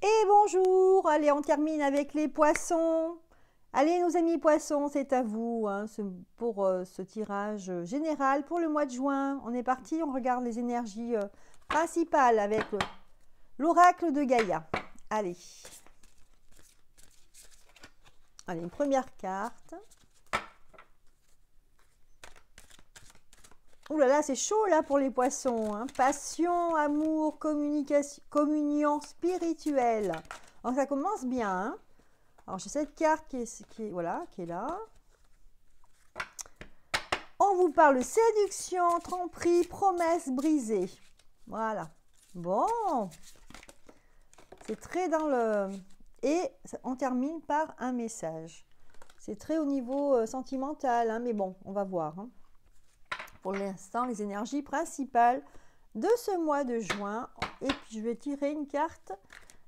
Et bonjour, allez, on termine avec les poissons. Allez, nos amis poissons, c'est à vous hein, pour ce tirage général pour le mois de juin. On est parti, on regarde les énergies principales avec l'oracle de Gaïa. Allez. Allez, une première carte. Ouh là là, c'est chaud là pour les poissons. Hein. Passion, amour, communication, communion spirituelle. Alors ça commence bien. Hein. Alors j'ai cette carte qui est là. On vous parle séduction, tromperie, promesse brisée. Voilà. Bon. C'est très dans le... Et on termine par un message. C'est très au niveau sentimental, hein, mais bon, on va voir. Hein. Pour l'instant, les énergies principales de ce mois de juin. Et puis, je vais tirer une carte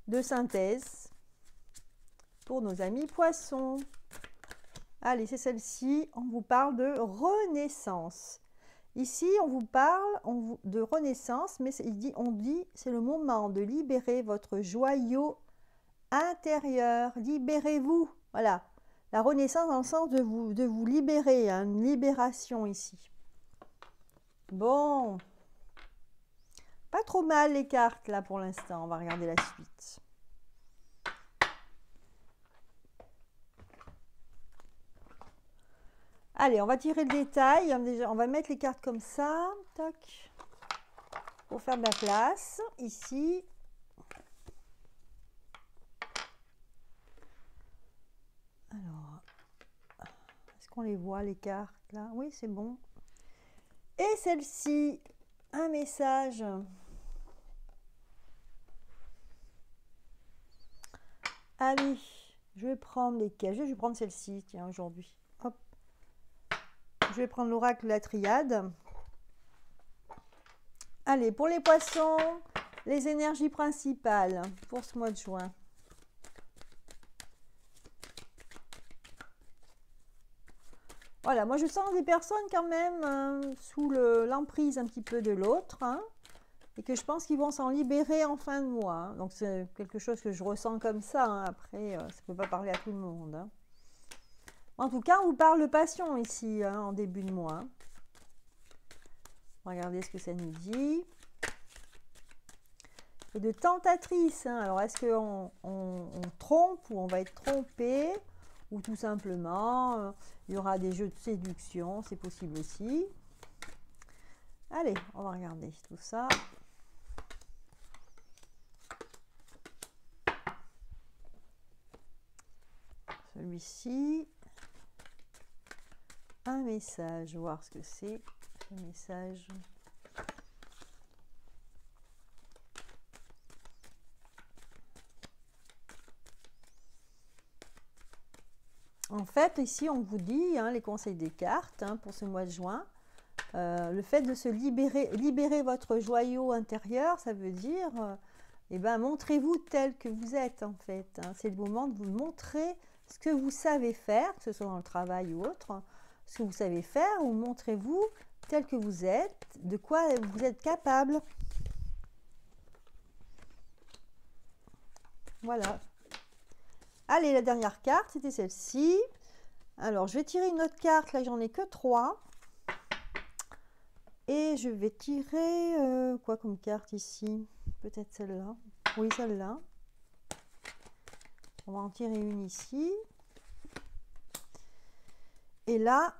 de synthèse pour nos amis poissons. Allez, c'est celle-ci. On vous parle de renaissance. Ici, on vous parle de renaissance, mais on dit c'est le moment de libérer votre joyau intérieur. Libérez-vous. Voilà. La renaissance dans le sens de vous libérer. Hein, une libération ici. Bon. Pas trop mal les cartes là pour l'instant. On va regarder la suite. Allez, on va tirer le détail. Déjà, on va mettre les cartes comme ça. Tac. Pour faire de la place. Ici. Alors. Est-ce qu'on les voit les cartes là? Oui, c'est bon. Et celle-ci. Un message. Allez. Je vais prendre lesquelles? Je vais prendre celle-ci, tiens, aujourd'hui. Hop. Je vais prendre l'oracle de la triade. Allez, pour les poissons, les énergies principales pour ce mois de juin. Voilà, moi je sens des personnes quand même sous l'emprise un petit peu de l'autre. Hein, et que je pense qu'ils vont s'en libérer en fin de mois. Hein, donc c'est quelque chose que je ressens comme ça. Hein, après, ça ne peut pas parler à tout le monde. Hein. En tout cas, on vous parle de passion ici, hein, en début de mois. Regardez ce que ça nous dit. Et de tentatrice. Hein. Alors, est-ce qu'on trompe ou on va être trompé? Ou tout simplement, il y aura des jeux de séduction. C'est possible aussi. Allez, on va regarder tout ça. Celui-ci. Un message, voir ce que c'est, un message. En fait, ici, on vous dit, hein, les conseils des cartes hein, pour ce mois de juin, le fait de se libérer votre joyau intérieur, ça veut dire, eh ben, montrez-vous tel que vous êtes, en fait. Hein. C'est le moment de vous montrer ce que vous savez faire, que ce soit dans le travail ou autre, ce que vous savez faire, ou montrez-vous tel que vous êtes, de quoi vous êtes capable. Voilà. Allez, la dernière carte, c'était celle-ci. Alors, je vais tirer une autre carte. Là, j'en ai que 3. Et je vais tirer quoi comme carte ici? Peut-être celle-là. Oui, celle-là. On va en tirer une ici. Et là,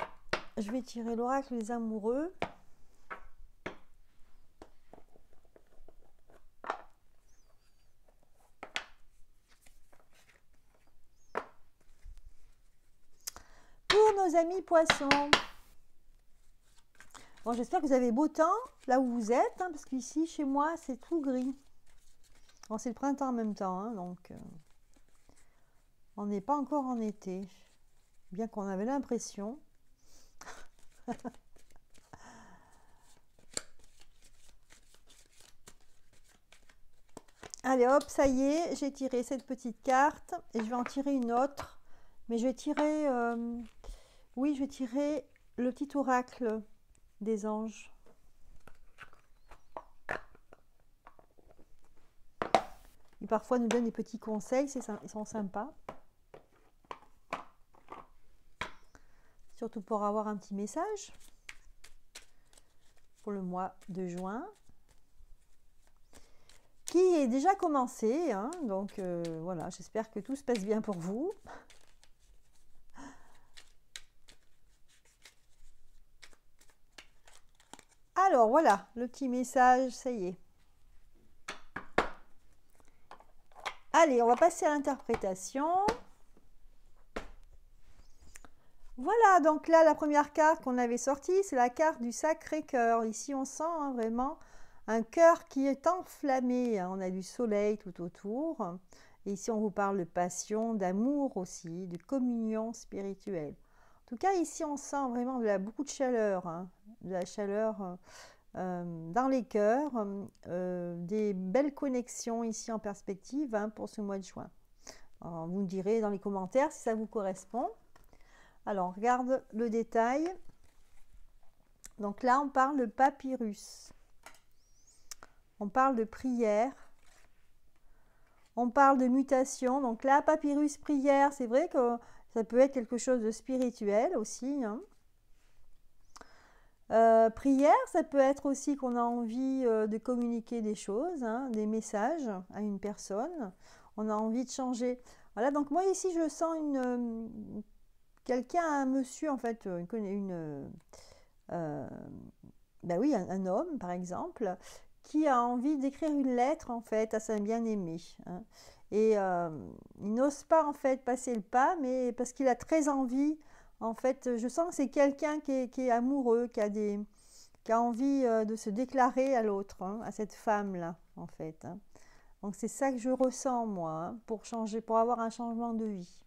je vais tirer l'oracle des amoureux. Pour nos amis poissons. Bon, j'espère que vous avez beau temps là où vous êtes, hein, parce qu'ici, chez moi, c'est tout gris. Bon, c'est le printemps en même temps, hein, donc on n'est pas encore en été, bien qu'on avait l'impression. Allez hop, ça y est, j'ai tiré cette petite carte et je vais en tirer une autre. Mais je vais tirer, oui, je vais tirer le petit oracle des anges. qui parfois nous donnent des petits conseils, ils sont sympas. Surtout pour avoir un petit message pour le mois de juin, qui est déjà commencé, hein, donc voilà, j'espère que tout se passe bien pour vous. Alors voilà, le petit message, ça y est. Allez, on va passer à l'interprétation. Voilà, donc là, la première carte qu'on avait sortie, c'est la carte du Sacré-Cœur. Ici, on sent hein, vraiment un cœur qui est enflammé. Hein. On a du soleil tout autour. Et ici, on vous parle de passion, d'amour aussi, de communion spirituelle. En tout cas, ici, on sent vraiment beaucoup de chaleur. Hein, de la chaleur dans les cœurs. Des belles connexions ici en perspective hein, pour ce mois de juin. Alors, vous me direz dans les commentaires si ça vous correspond. Alors, on regarde le détail. Donc là, on parle de papyrus. On parle de prière. On parle de mutation. Donc là, papyrus, prière, c'est vrai que ça peut être quelque chose de spirituel aussi. Hein. Prière, ça peut être aussi qu'on a envie de communiquer des choses, hein, des messages à une personne. On a envie de changer. Voilà, donc moi ici, je sens quelqu'un, un monsieur en fait, ben oui, un homme par exemple, qui a envie d'écrire une lettre en fait à sa bien-aimée. Hein. Et il n'ose pas en fait passer le pas, mais parce qu'il a très envie, en fait, je sens que c'est quelqu'un qui est amoureux, qui a envie de se déclarer à l'autre, hein, à cette femme-là en fait. Hein. Donc c'est ça que je ressens moi, hein, pour changer, pour avoir un changement de vie.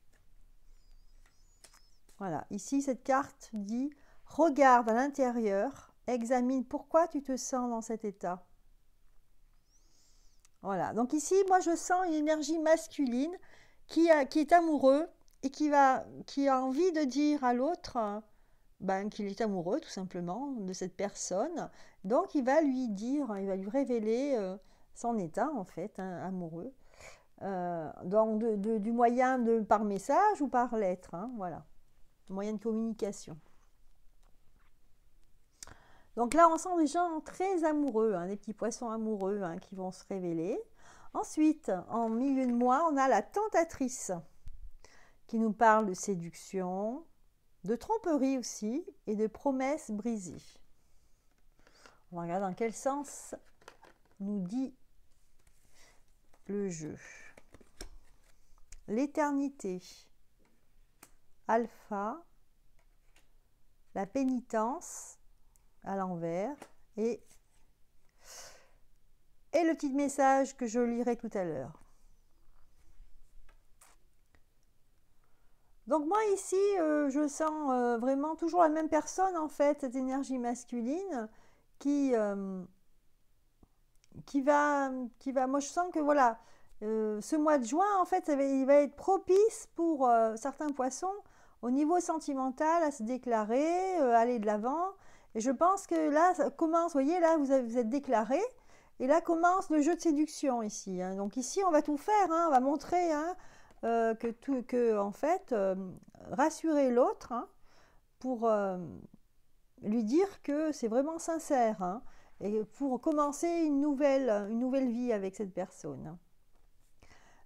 Voilà, ici cette carte dit « Regarde à l'intérieur, examine pourquoi tu te sens dans cet état. » Voilà, donc ici, moi je sens une énergie masculine qui est amoureux et qui a envie de dire à l'autre ben, qu'il est amoureux tout simplement de cette personne. Donc il va lui dire, il va lui révéler son état en fait, hein, amoureux. Donc du moyen par message ou par lettre, hein, voilà. Moyen de communication. Donc là, on sent des gens très amoureux, hein, des petits poissons amoureux hein, qui vont se révéler. Ensuite, en milieu de mois, on a la tentatrice qui nous parle de séduction, de tromperie aussi et de promesses brisées. On va regarder dans quel sens nous dit le jeu. L'éternité. Alpha, la pénitence à l'envers et le petit message que je lirai tout à l'heure. Donc moi ici, je sens vraiment toujours la même personne en fait, cette énergie masculine qui va, moi je sens que voilà, ce mois de juin en fait, il va être propice pour certains poissons au niveau sentimental à se déclarer, aller de l'avant. Et je pense que là, ça commence, vous voyez, là, vous êtes déclaré. Et là commence le jeu de séduction ici. Hein. Donc ici, on va tout faire. Hein, on va montrer hein, en fait, rassurer l'autre hein, pour lui dire que c'est vraiment sincère. Hein, et pour commencer une nouvelle vie avec cette personne.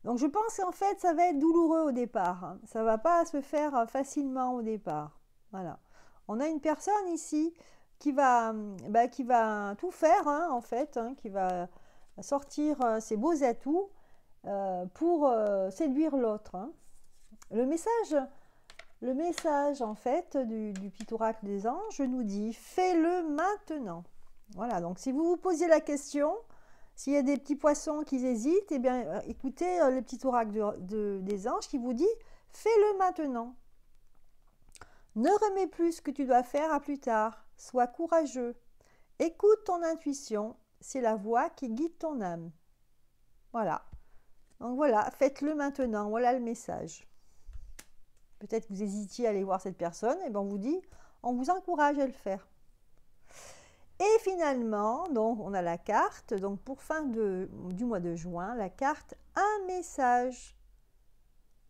Donc je pense qu'en fait, ça va être douloureux au départ. Hein. Ça ne va pas se faire facilement au départ. Voilà. On a une personne ici qui va tout faire, hein, en fait, hein, qui va sortir ses beaux atouts pour séduire l'autre. Hein. Le message, en fait, du petit oracle des anges nous dit « Fais-le maintenant ». Voilà, donc si vous vous posiez la question, s'il y a des petits poissons qui hésitent, eh bien, écoutez le petit oracle des anges qui vous dit « Fais-le maintenant ». Ne remets plus ce que tu dois faire à plus tard. Sois courageux. Écoute ton intuition. C'est la voix qui guide ton âme. Voilà. Donc voilà, faites-le maintenant. Voilà le message. Peut-être que vous hésitiez à aller voir cette personne. Et bien on vous dit, on vous encourage à le faire. Et finalement, donc on a la carte, donc pour fin du mois de juin, la carte un message.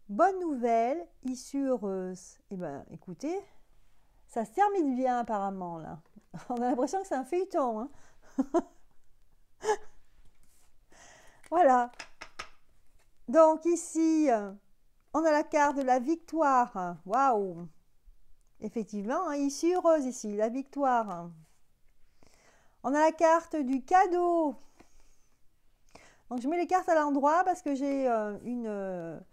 Bonne nouvelle, issue heureuse. Eh bien, écoutez, ça se termine bien apparemment là. On a l'impression que c'est un feuilleton. Hein. Voilà. Donc ici, on a la carte de la victoire. Waouh! Effectivement, hein, issue heureuse ici, la victoire. On a la carte du cadeau. Donc je mets les cartes à l'endroit parce que j'ai une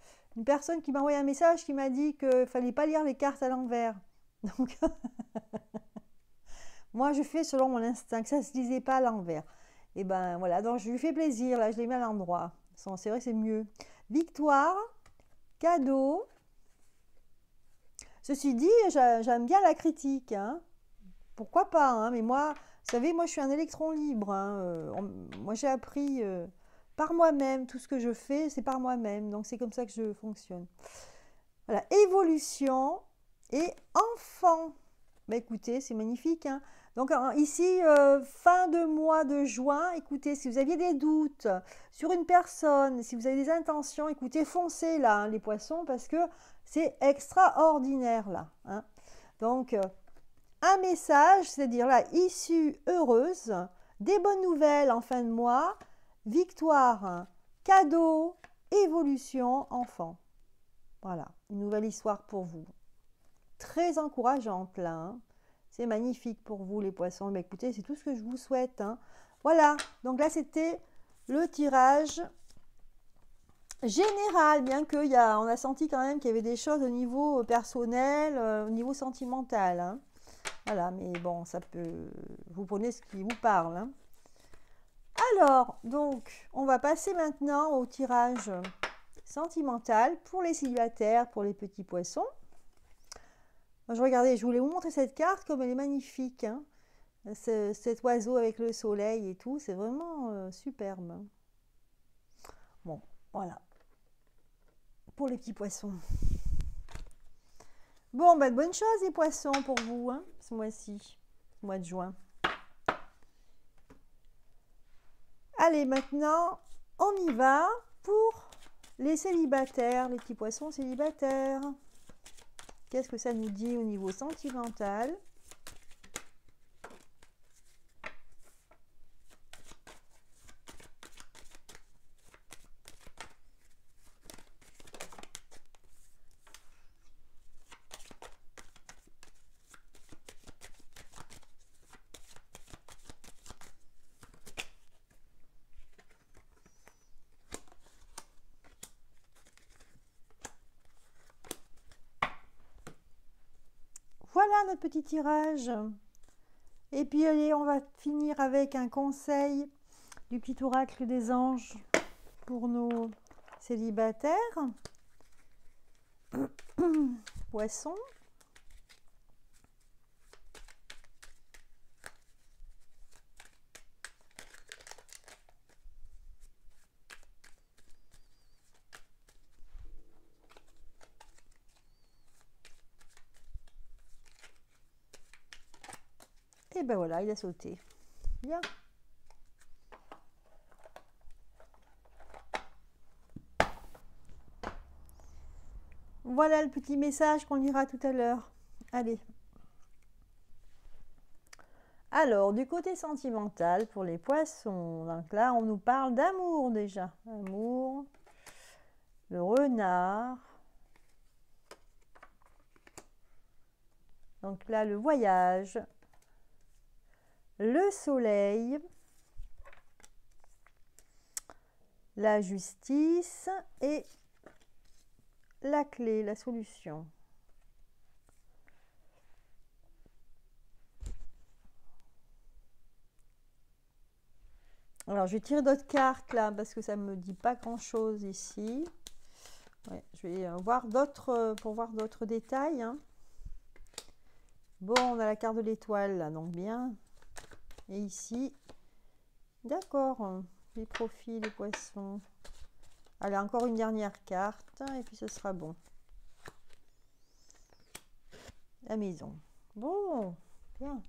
personne qui m'a envoyé un message qui m'a dit qu'il ne fallait pas lire les cartes à l'envers. Donc moi je fais selon mon instinct, que ça ne se lisait pas à l'envers. Et ben voilà, donc je lui fais plaisir, là je les mets à l'endroit. C'est vrai que c'est mieux. Victoire, cadeau. Ceci dit, j'aime bien la critique. Hein. Pourquoi pas, hein, mais moi, vous savez, moi je suis un électron libre. Hein, moi j'ai appris par moi-même, tout ce que je fais, c'est par moi-même. Donc c'est comme ça que je fonctionne. Voilà, évolution et enfant. Bah, écoutez, c'est magnifique. Hein. Donc ici, fin de mois de juin, écoutez, si vous aviez des doutes sur une personne, si vous avez des intentions, écoutez, foncez là, hein, les poissons, parce que c'est extraordinaire là. Hein. Donc, un message, c'est-à-dire là, issue heureuse, des bonnes nouvelles en fin de mois, victoire, cadeau, évolution, enfant. Voilà, une nouvelle histoire pour vous. Très encourageante là. Hein. C'est magnifique pour vous les poissons. Mais écoutez, c'est tout ce que je vous souhaite. Hein. Voilà, donc là c'était le tirage général, bien qu'on a senti quand même qu'il y avait des choses au niveau personnel, au niveau sentimental. Hein. Voilà, mais bon, ça peut... Vous prenez ce qui vous parle. Hein. Alors, donc, on va passer maintenant au tirage sentimental pour les célibataires, pour les petits poissons. Je regardais, je voulais vous montrer cette carte comme elle est magnifique. Hein. Cet oiseau avec le soleil et tout, c'est vraiment superbe. Bon, voilà. Pour les petits poissons. Bon, ben, bonne chose les poissons pour vous, hein, ce mois-ci, ce mois de juin. Allez, maintenant, on y va pour les célibataires, les petits poissons célibataires. Qu'est-ce que ça nous dit au niveau sentimental? Voilà notre petit tirage. Et puis allez, on va finir avec un conseil du petit oracle des anges pour nos célibataires. Poissons. Et ben voilà, il a sauté. Bien. Voilà le petit message qu'on lira tout à l'heure. Allez. Alors, du côté sentimental, pour les poissons, donc là, on nous parle d'amour déjà. Amour, le renard. Donc là, le voyage, le soleil, la justice et la clé, la solution. Alors, je vais tirer d'autres cartes là parce que ça ne me dit pas grand-chose ici. Ouais, je vais voir d'autres pour voir d'autres détails. Hein. Bon, on a la carte de l'étoile là, donc bien. Et ici, d'accord, les profils, les poissons. Allez, encore une dernière carte et puis ce sera bon. La maison. Bon, bien.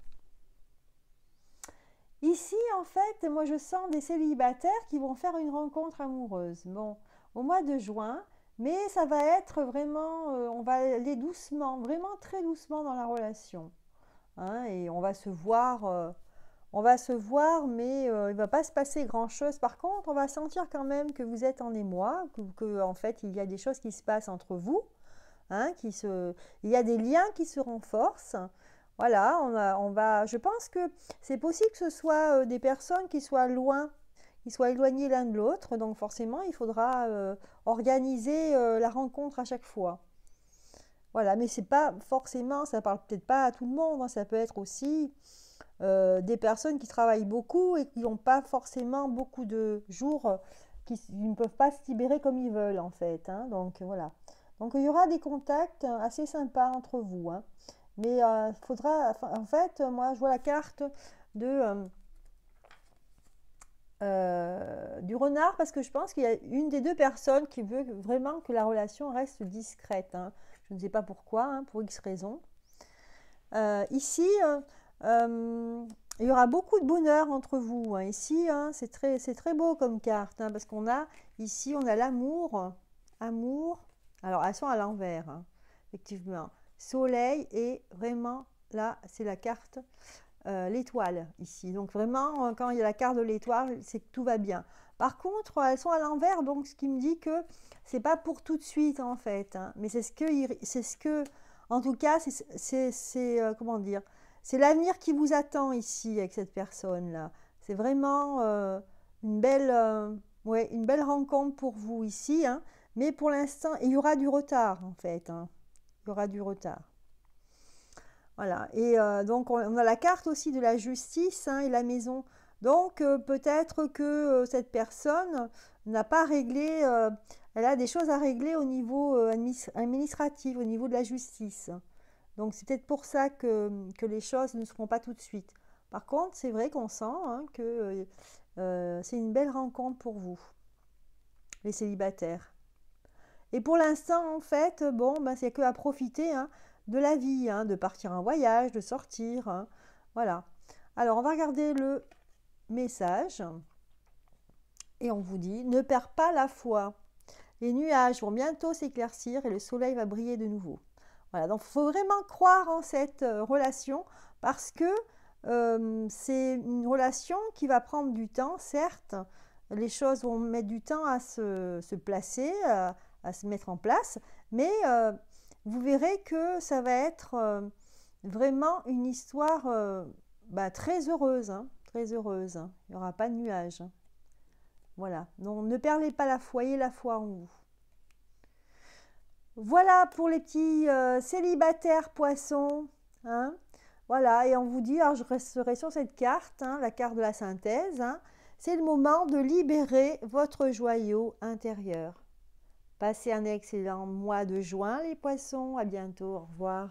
Ici, en fait, moi, je sens des célibataires qui vont faire une rencontre amoureuse. Bon, au mois de juin, mais ça va être vraiment, on va aller doucement, vraiment très doucement dans la relation, hein, et on va se voir, mais il ne va pas se passer grand-chose. Par contre, on va sentir quand même que vous êtes en émoi, en fait, il y a des choses qui se passent entre vous, hein, il y a des liens qui se renforcent. Voilà, je pense que c'est possible que ce soit des personnes qui soient loin, qui soient éloignées l'un de l'autre. Donc forcément, il faudra organiser la rencontre à chaque fois. Voilà, mais c'est pas forcément, ça parle peut-être pas à tout le monde, hein, ça peut être aussi des personnes qui travaillent beaucoup et qui n'ont pas forcément beaucoup de jours, qui ne peuvent pas se libérer comme ils veulent en fait, hein. Donc voilà. Donc il y aura des contacts assez sympas entre vous, hein. Mais faudra, en fait, moi je vois la carte du renard parce que je pense qu'il y a une des deux personnes qui veut vraiment que la relation reste discrète, hein. Je ne sais pas pourquoi, hein, pour X raisons. Ici, il y aura beaucoup de bonheur entre vous, hein. Ici, hein, c'est très beau comme carte, hein, parce qu'on a ici, on a l'amour, amour. Alors, elles sont à l'envers, hein, effectivement. Soleil et vraiment, là, c'est la carte, l'étoile ici. Donc, vraiment, quand il y a la carte de l'étoile, c'est que tout va bien. Par contre, elles sont à l'envers, donc ce qui me dit que c'est pas pour tout de suite, en fait, hein, mais c'est ce que, en tout cas, comment dire, c'est l'avenir qui vous attend ici avec cette personne-là. C'est vraiment une belle, ouais, une belle rencontre pour vous ici, hein. Mais pour l'instant, il y aura du retard en fait, hein. Il y aura du retard. Voilà. Et donc, on a la carte aussi de la justice, hein, et la maison. Donc, peut-être que cette personne n'a pas réglé, elle a des choses à régler au niveau administratif, au niveau de la justice. Donc c'est peut-être pour ça que les choses ne seront pas tout de suite. Par contre, c'est vrai qu'on sent, hein, que c'est une belle rencontre pour vous, les célibataires. Et pour l'instant, en fait, bon, ben, c'est que à profiter, hein, de la vie, hein, de partir en voyage, de sortir, hein. Voilà. Alors, on va regarder le message. Et on vous dit, ne perds pas la foi. Les nuages vont bientôt s'éclaircir et le soleil va briller de nouveau. Voilà, donc il faut vraiment croire en cette relation parce que c'est une relation qui va prendre du temps, certes. Les choses vont mettre du temps à se placer, à se mettre en place, mais vous verrez que ça va être vraiment une histoire très heureuse, hein, très heureuse, hein. Il n'y aura pas de nuages, hein. Voilà, donc ne perdez pas la foi, ayez la foi en vous. Voilà pour les petits célibataires poissons, hein. Voilà, et on vous dit, alors je resterai sur cette carte, hein, la carte de la synthèse, hein. C'est le moment de libérer votre joyau intérieur. Passez un excellent mois de juin, les poissons. À bientôt. Au revoir.